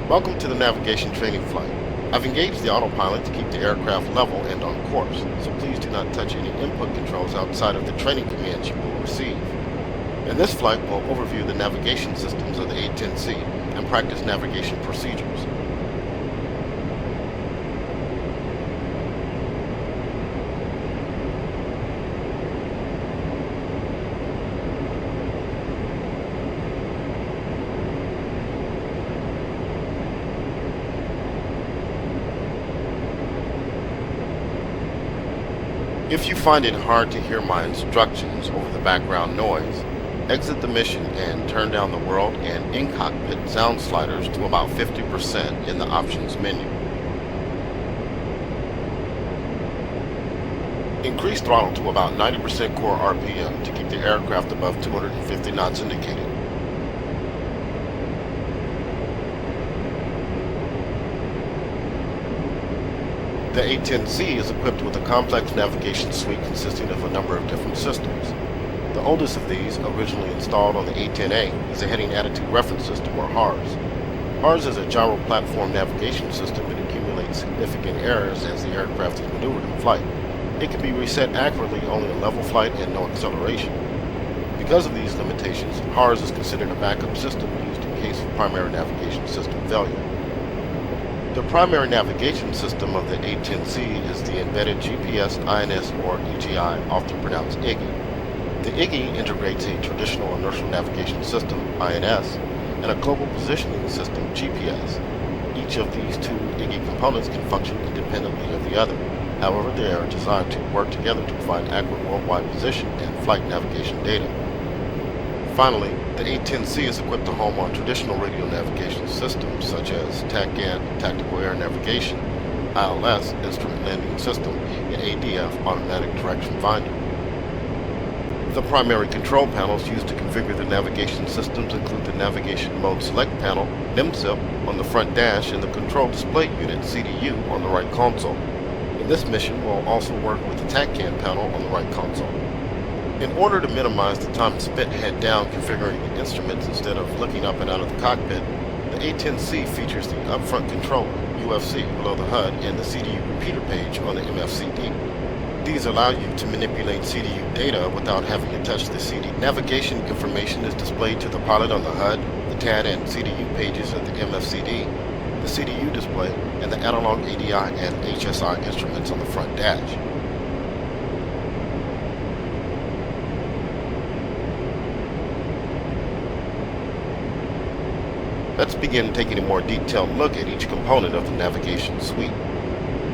Welcome to the navigation training flight. I've engaged the autopilot to keep the aircraft level and on course, so please do not touch any input controls outside of the training commands you will receive. In this flight, we'll overview the navigation systems of the A-10C and practice navigation procedures. If you find it hard to hear my instructions over the background noise, exit the mission and turn down the world and in-cockpit sound sliders to about 50% in the options menu. Increase throttle to about 90% core RPM to keep the aircraft above 250 knots indicated. The A-10C is equipped with a complex navigation suite consisting of a number of different systems. The oldest of these, originally installed on the A-10A, is a Heading Attitude Reference System, or HARS. HARS is a gyro platform navigation system that accumulates significant errors as the aircraft is maneuvered in flight. It can be reset accurately only in level flight and no acceleration. Because of these limitations, HARS is considered a backup system used in case of primary navigation system failure. The primary navigation system of the A-10C is the Embedded GPS, INS, or EGI, often pronounced IGI. The IGI integrates a traditional inertial navigation system, INS, and a global positioning system, GPS. Each of these two IGI components can function independently of the other. However, they are designed to work together to provide accurate worldwide position and flight navigation data. Finally, the A-10C is equipped to home on traditional radio navigation systems such as TACAN, Tactical Air Navigation, ILS, Instrument Landing System, and ADF, Automatic Direction Finder. The primary control panels used to configure the navigation systems include the Navigation Mode Select panel, NMSIP, on the front dash, and the Control Display Unit, CDU, on the right console. In this mission, we'll also work with the TACAN panel on the right console. In order to minimize the time spent head down configuring the instruments instead of looking up and out of the cockpit, the A-10C features the upfront controller, UFC, below the HUD, and the CDU repeater page on the MFCD. These allow you to manipulate CDU data without having to touch the CD. Navigation information is displayed to the pilot on the HUD, the TAD and CDU pages of the MFCD, the CDU display, and the analog ADI and HSI instruments on the front dash. Let's begin taking a more detailed look at each component of the navigation suite.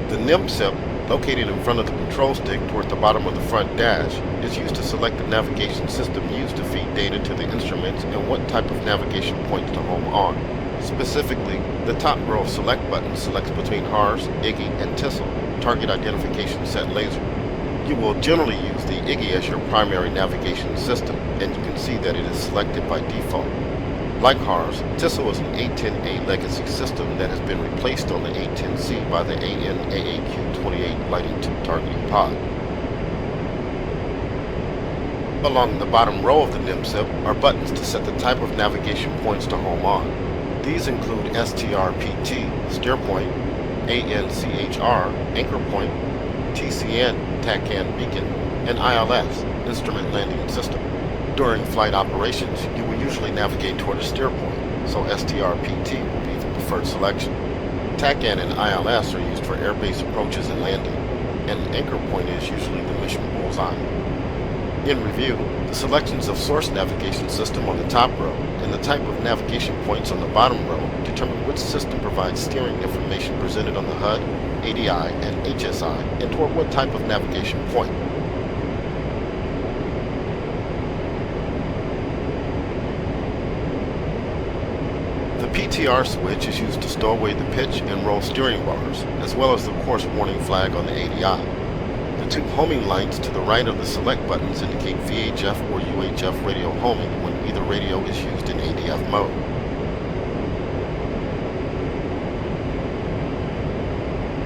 The NMSIP, located in front of the control stick toward the bottom of the front dash, is used to select the navigation system used to feed data to the instruments and what type of navigation points to home on. Specifically, the top row of select buttons selects between HARS, IGI, and TISL, Target Identification Set Laser. You will generally use the IGI as your primary navigation system, and you can see that it is selected by default. Like HARS, TISL is an A-10A legacy system that has been replaced on the A-10C by the AN/AAQ-28 Lighting Tube Targeting Pod. Along the bottom row of the NMSIP are buttons to set the type of navigation points to home on. These include STRPT, Steer Point, ANCHR, Anchor Point, TCN, TACAN Beacon, and ILS, Instrument Landing System. During flight operations, you will usually navigate toward a steer point, so STRPT will be the preferred selection. TACAN and ILS are used for airbase approaches and landing, and an anchor point is usually the mission bullseye. In review, the selections of source navigation system on the top row and the type of navigation points on the bottom row determine which system provides steering information presented on the HUD, ADI, and HSI, and toward what type of navigation point. The PTR switch is used to stow away the pitch and roll steering bars, as well as the course warning flag on the ADI. The two homing lights to the right of the select buttons indicate VHF or UHF radio homing when either radio is used in ADF mode.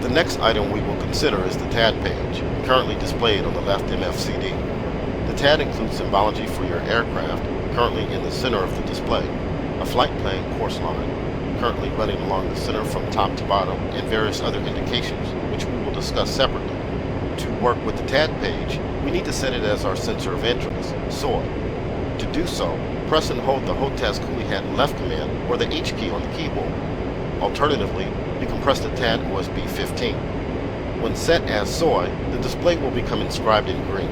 The next item we will consider is the TAD page, currently displayed on the left MFCD. The TAD includes symbology for your aircraft, currently in the center of the display, a flight plan course line, currently running along the center from top to bottom, and various other indications, which we will discuss separately. To work with the TAD page, we need to set it as our sensor of interest, SOI. To do so, press and hold the HOTAS Coolie Hat left command or the H key on the keyboard. Alternatively, you can press the TAD OSB 15. When set as SOI, the display will become inscribed in green.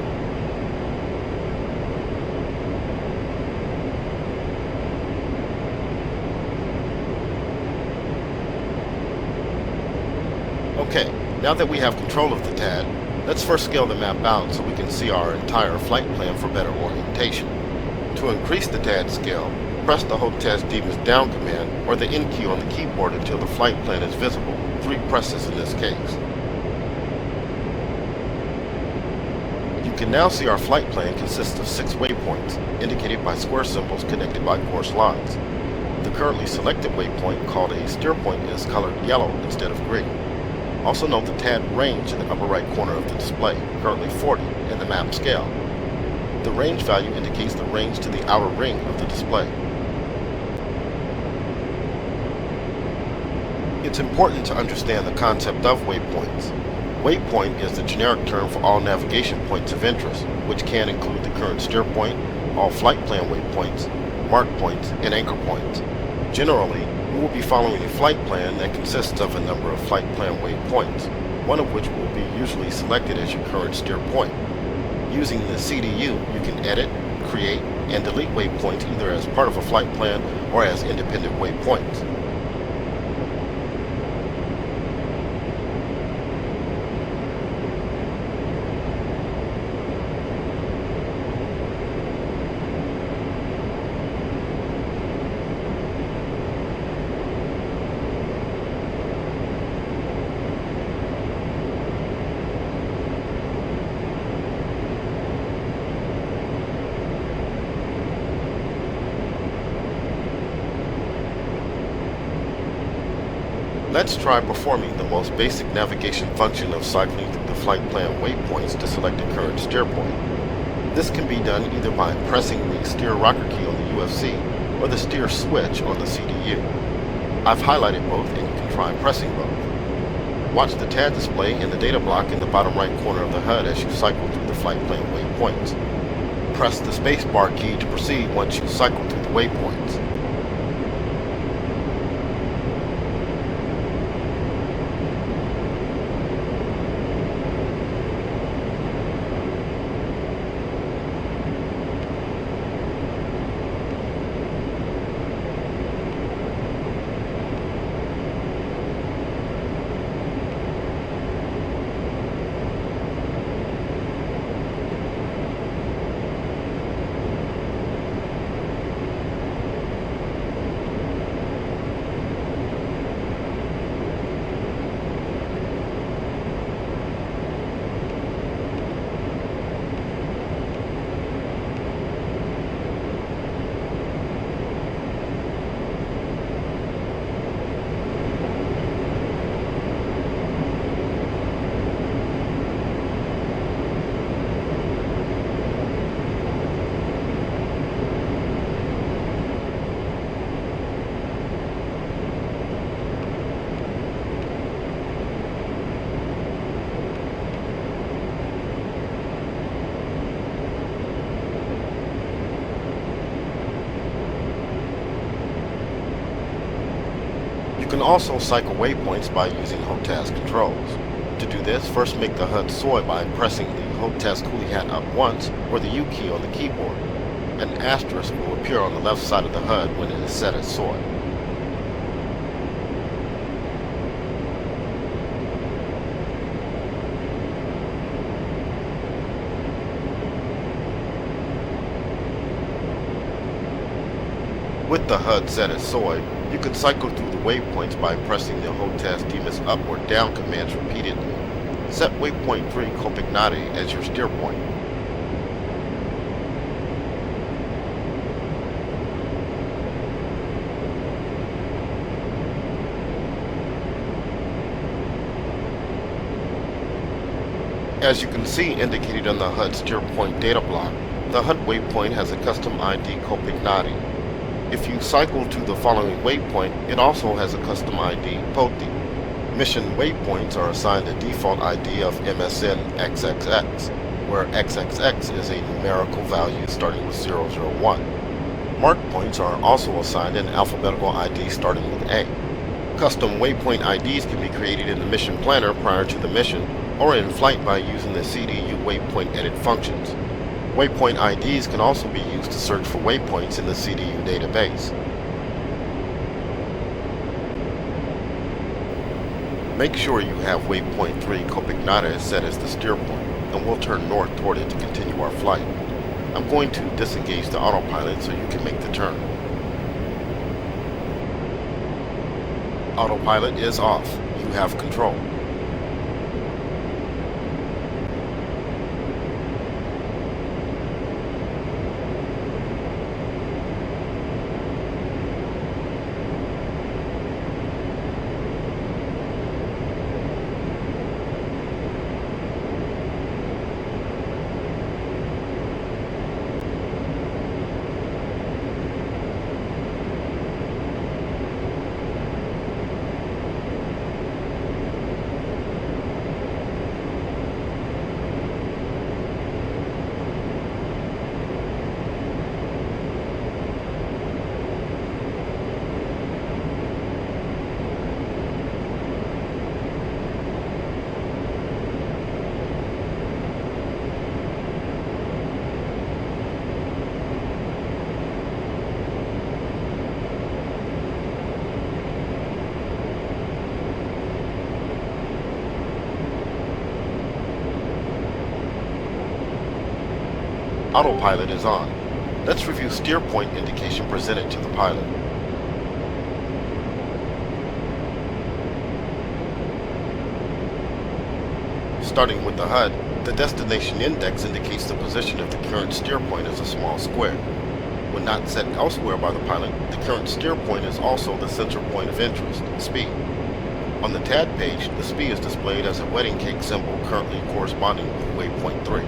Okay, now that we have control of the TAD, let's first scale the map out so we can see our entire flight plan for better orientation. To increase the TAD scale, press the HOTAS DMIS down command or the N key on the keyboard until the flight plan is visible, 3 presses in this case. You can now see our flight plan consists of 6 waypoints, indicated by square symbols connected by coarse lines. The currently selected waypoint, called a steer point, is colored yellow instead of green. Also note the TAD range in the upper right corner of the display, currently 40 in the map scale. The range value indicates the range to the outer ring of the display. It's important to understand the concept of waypoints. Waypoint is the generic term for all navigation points of interest, which can include the current steer point, all flight plan waypoints, mark points, and anchor points. Generally, we will be following a flight plan that consists of a number of flight plan waypoints, one of which will be usually selected as your current steer point. Using the CDU, you can edit, create, and delete waypoints either as part of a flight plan or as independent waypoints. Let's try performing the most basic navigation function of cycling through the flight plan waypoints to select a current steer point. This can be done either by pressing the steer rocker key on the UFC or the steer switch on the CDU. I've highlighted both and you can try pressing both. Watch the TAD display in the data block in the bottom right corner of the HUD as you cycle through the flight plan waypoints. Press the spacebar key to proceed once you cycle through the waypoints. You can also cycle waypoints by using HOTAS controls. To do this, first make the HUD SOI by pressing the HOTAS Coolie Hat up once or the U key on the keyboard. An asterisk will appear on the left side of the HUD when it is set as SOI. With the HUD set as SOI, you can cycle through the waypoints by pressing the HOTAS DMIS up or down commands repeatedly. Set waypoint 3 Copignati as your steer point. As you can see indicated on the HUD steer point data block, the HUD waypoint has a custom ID Copignati. If you cycle to the following waypoint, it also has a custom ID, POTI. Mission waypoints are assigned a default ID of MSN XXX, where XXX is a numerical value starting with 001. Mark points are also assigned an alphabetical ID starting with A. Custom waypoint IDs can be created in the mission planner prior to the mission, or in flight by using the CDU waypoint edit functions. Waypoint IDs can also be used to search for waypoints in the CDU database. Make sure you have waypoint 3 Copignata set as the steer point, and we'll turn north toward it to continue our flight. I'm going to disengage the autopilot so you can make the turn. Autopilot is off. You have control. Autopilot is on. Let's review steer point indication presented to the pilot. Starting with the HUD, the destination index indicates the position of the current steer point as a small square. When not set elsewhere by the pilot, the current steer point is also the center point of interest, SPI. On the TAD page, the SPI is displayed as a wedding cake symbol currently corresponding with waypoint 3.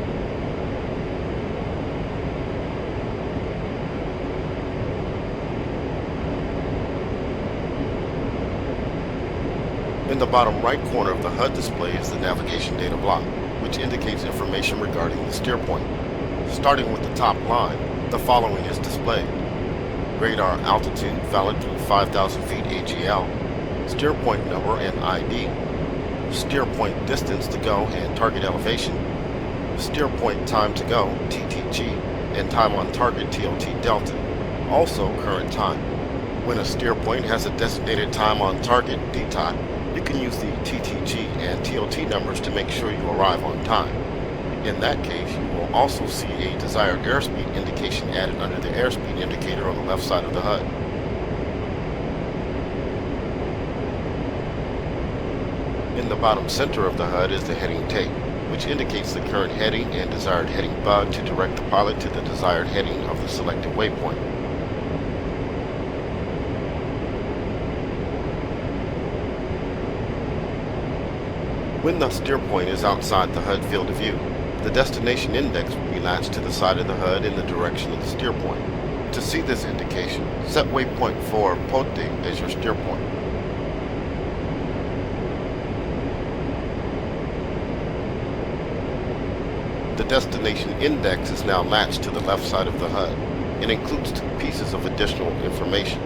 In the bottom right corner of the HUD display is the navigation data block, which indicates information regarding the steer point. Starting with the top line, the following is displayed: radar altitude valid through 5,000 feet AGL, steer point number and ID, steer point distance to go and target elevation, steer point time to go TTG, and time on target TOT delta, also current time. When a steer point has a designated time on target DTOT, you can use the TTG and TOT numbers to make sure you arrive on time. In that case, you will also see a desired airspeed indication added under the airspeed indicator on the left side of the HUD. In the bottom center of the HUD is the heading tape, which indicates the current heading and desired heading bug to direct the pilot to the desired heading of the selected waypoint. When the steer point is outside the HUD field of view, the destination index will be latched to the side of the HUD in the direction of the steer point. To see this indication, set waypoint 4 POTE as your steer point. The destination index is now latched to the left side of the HUD. It includes two pieces of additional information: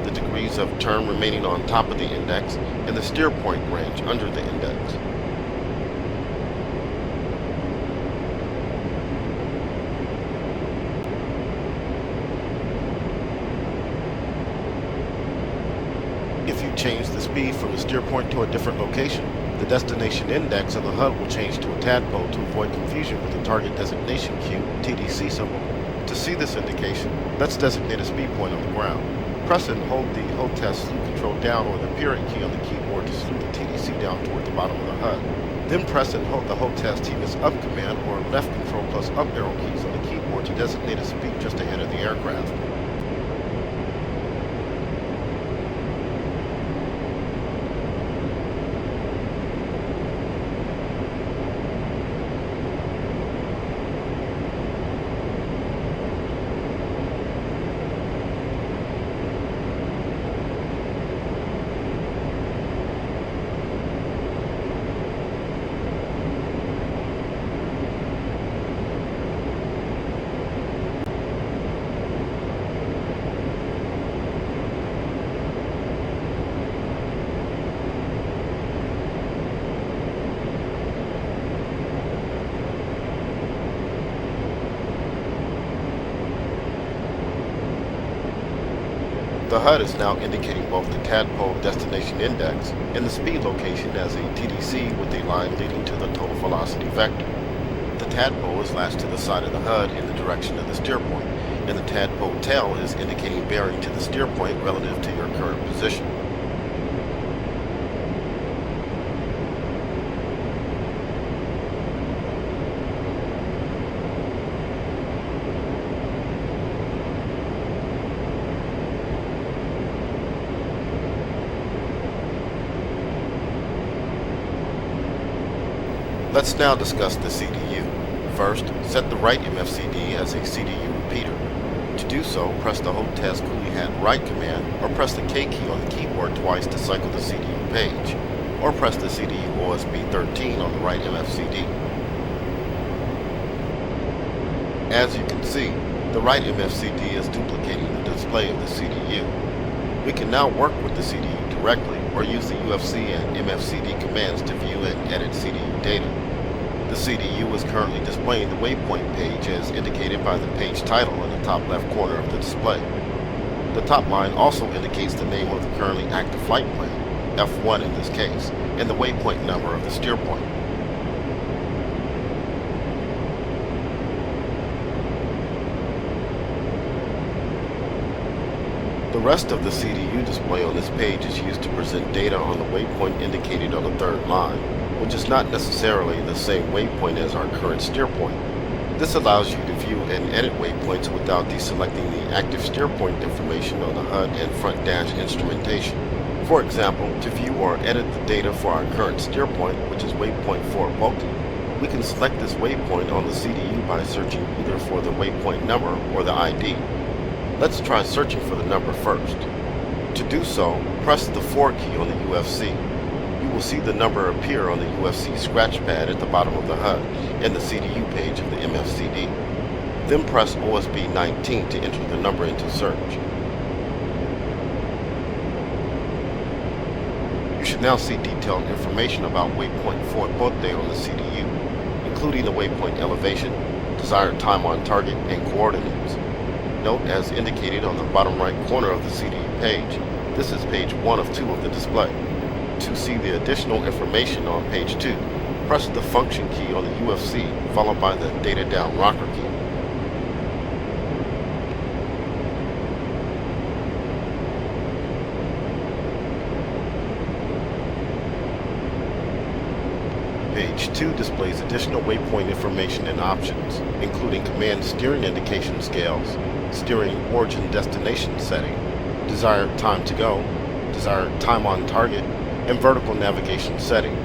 the degrees of turn remaining on top of the index and the steer point range under the index. If you change the speed from the steer point to a different location, the destination index of the HUD will change to a tadpole to avoid confusion with the target designation cue, TDC symbol. To see this indication, let's designate a speed point on the ground. Press and hold the hotest slew control down or the period key on the keyboard to slew the TDC down toward the bottom of the HUD. Then press and hold the hotest TMS up command or left control plus up arrow keys on the keyboard to designate a speed just ahead of the aircraft. The HUD is now indicating both the tadpole destination index and the speed location as a TDC with a line leading to the total velocity vector. The tadpole is lashed to the side of the HUD in the direction of the steer point, and the tadpole tail is indicating bearing to the steer point relative to your current position. Let's now discuss the CDU. First, set the right MFCD as a CDU repeater. To do so, press the Hold Task Coolie Hat Right command, or press the K key on the keyboard twice to cycle the CDU page, or press the CDU OSB 13 on the right MFCD. As you can see, the right MFCD is duplicating the display of the CDU. We can now work with the CDU directly or use the UFC and MFCD commands to view and edit CDU data. The CDU is currently displaying the waypoint page as indicated by the page title in the top left corner of the display. The top line also indicates the name of the currently active flight plan, F1 in this case, and the waypoint number of the steer point. The rest of the CDU display on this page is used to present data on the waypoint indicated on the third line, which is not necessarily the same waypoint as our current steer point. This allows you to view and edit waypoints without deselecting the active steer point information on the HUD and front dash instrumentation. For example, to view or edit the data for our current steer point, which is waypoint 4 Baltic, we can select this waypoint on the CDU by searching either for the waypoint number or the ID. Let's try searching for the number first. To do so, press the 4 key on the UFC. You will see the number appear on the UFC scratch pad at the bottom of the HUD and the CDU page of the MFCD. Then press OSB 19 to enter the number into search. You should now see detailed information about waypoint 4 Bote on the CDU, including the waypoint elevation, desired time on target, and coordinates. Note, as indicated on the bottom right corner of the CDU page, this is page 1 of 2 of the display. To see the additional information on page 2, press the function key on the UFC followed by the data down rocker key. Page 2 displays additional waypoint information and options, including command steering indication scales, steering origin destination setting, desired time to go, desired time on target, and vertical navigation setting.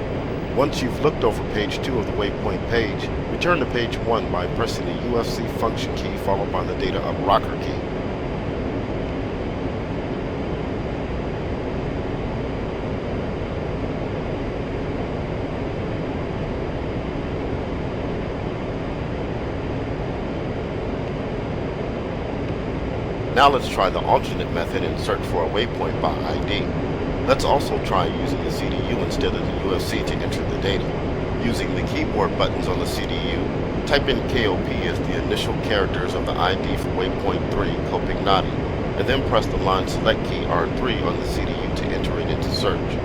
Once you've looked over page 2 of the waypoint page, return to page 1 by pressing the UFC function key followed by the data up rocker key. Now let's try the alternate method and search for a waypoint by ID. Let's also try using the CDU instead of the UFC to enter the data. Using the keyboard buttons on the CDU, type in KOP as the initial characters of the ID for waypoint 3 Copignati, and then press the line select key R3 on the CDU to enter it into search.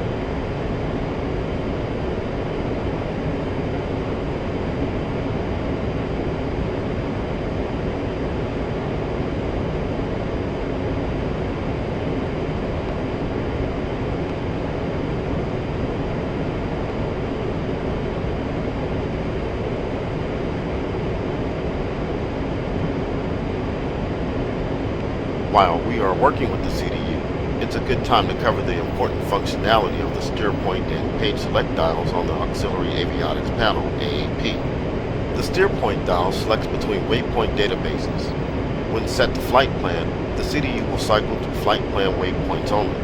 While we are working with the CDU, it's a good time to cover the important functionality of the steer point and page select dials on the Auxiliary Avionics panel, AAP. The steer point dial selects between waypoint databases. When set to flight plan, the CDU will cycle through flight plan waypoints only.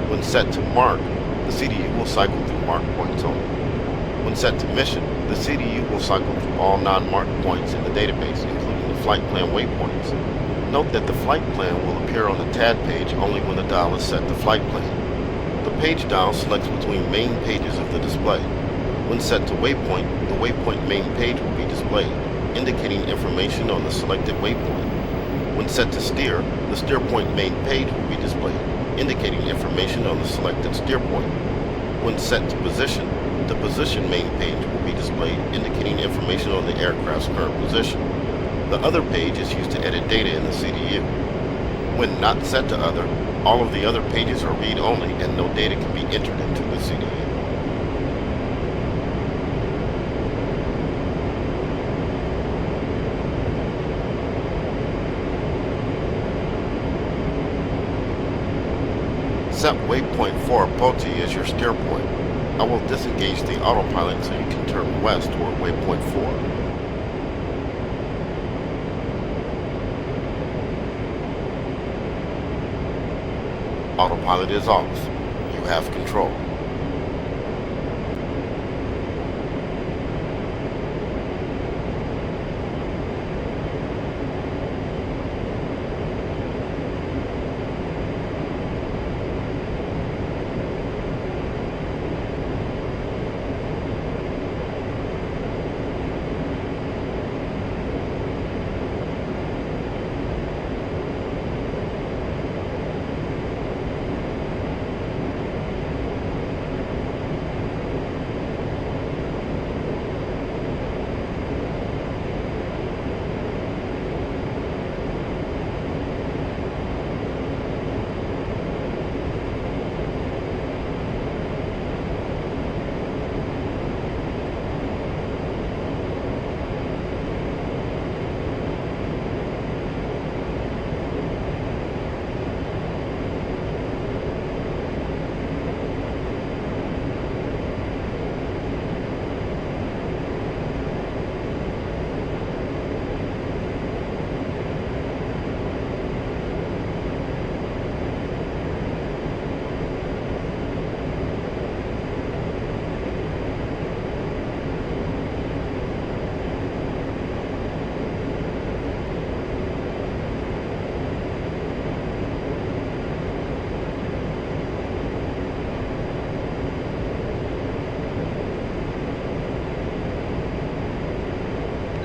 When set to mark, the CDU will cycle through mark points only. When set to mission, the CDU will cycle through all non-marked points in the database, including the flight plan waypoints. Note that the flight plan will appear on the TAD page only when the dial is set to flight plan. The page dial selects between main pages of the display. When set to waypoint, the waypoint main page will be displayed, indicating information on the selected waypoint. When set to steer, the steer point main page will be displayed, indicating information on the selected steer point. When set to position, the position main page will be displayed, indicating information on the aircraft's current position. The other page is used to edit data in the CDU. When not set to other, all of the other pages are read-only and no data can be entered into the CDU. Set waypoint 4 Poti as your steer point. I will disengage the autopilot so you can turn west toward waypoint 4. Autopilot is off. You have control.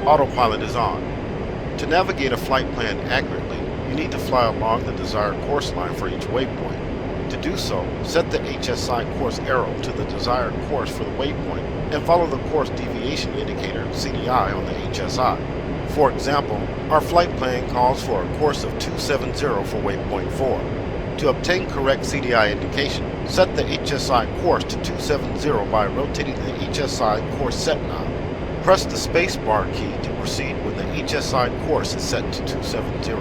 Autopilot is on. To navigate a flight plan accurately, you need to fly along the desired course line for each waypoint. To do so, set the HSI course arrow to the desired course for the waypoint and follow the course deviation indicator CDI on the HSI. For example, our flight plan calls for a course of 270 for waypoint 4. To obtain correct CDI indication, set the HSI course to 270 by rotating the HSI course set knob. Press the spacebar key to proceed when the HSI course is set to 270.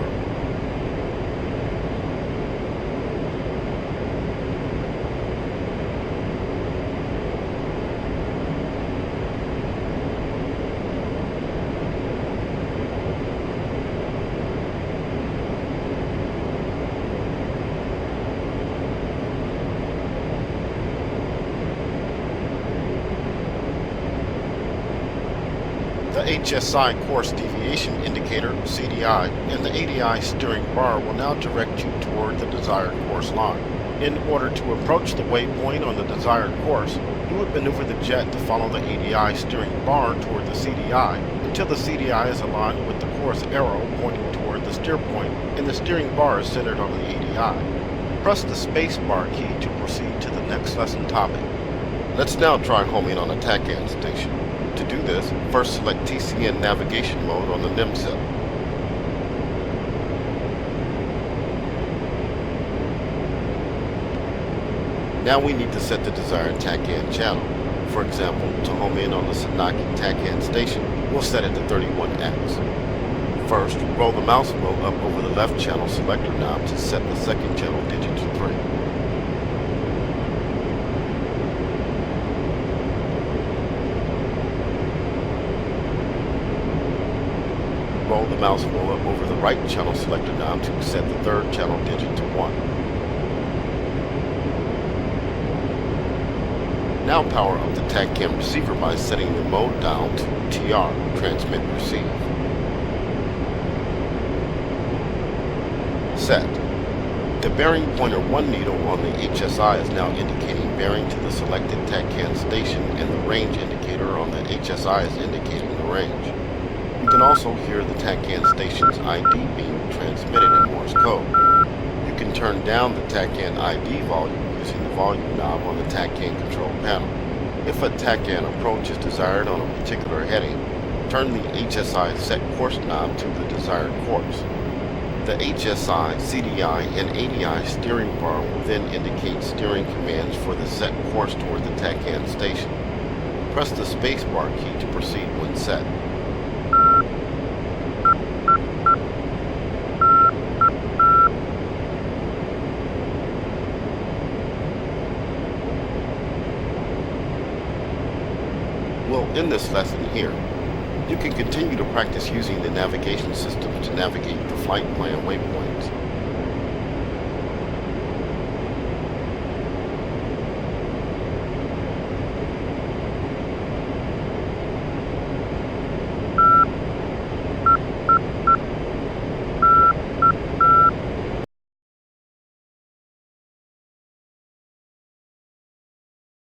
The HSI course deviation indicator, CDI, and the ADI steering bar will now direct you toward the desired course line. In order to approach the waypoint on the desired course, you would maneuver the jet to follow the ADI steering bar toward the CDI until the CDI is aligned with the course arrow pointing toward the steer point and the steering bar is centered on the ADI. Press the space bar key to proceed to the next lesson topic. Let's now try homing on a TACAN station. To do this, first select TCN navigation mode on the NIMSET. Now we need to set the desired TACAN channel. For example, to home in on the Sanaki TACAN station, we'll set it to 31X. First, roll the mouse wheel up over the left channel selector knob to set the second channel digit to 3. Roll the mouse wheel up over the right channel selector knob to set the third channel digit to 1. Now power up the TACAN receiver by setting the mode dial to TR, transmit receive. Set. The bearing pointer 1 needle on the HSI is now indicating bearing to the selected TACAN station, and the range indicator on the HSI is indicating the range. You can also hear the TACAN station's ID being transmitted in Morse code. You can turn down the TACAN ID volume using the volume knob on the TACAN control panel. If a TACAN approach is desired on a particular heading, turn the HSI set course knob to the desired course. The HSI, CDI, and ADI steering bar will then indicate steering commands for the set course toward the TACAN station. Press the spacebar key to proceed when set. We'll end this lesson here. You can continue to practice using the navigation systems to navigate the flight plan waypoints.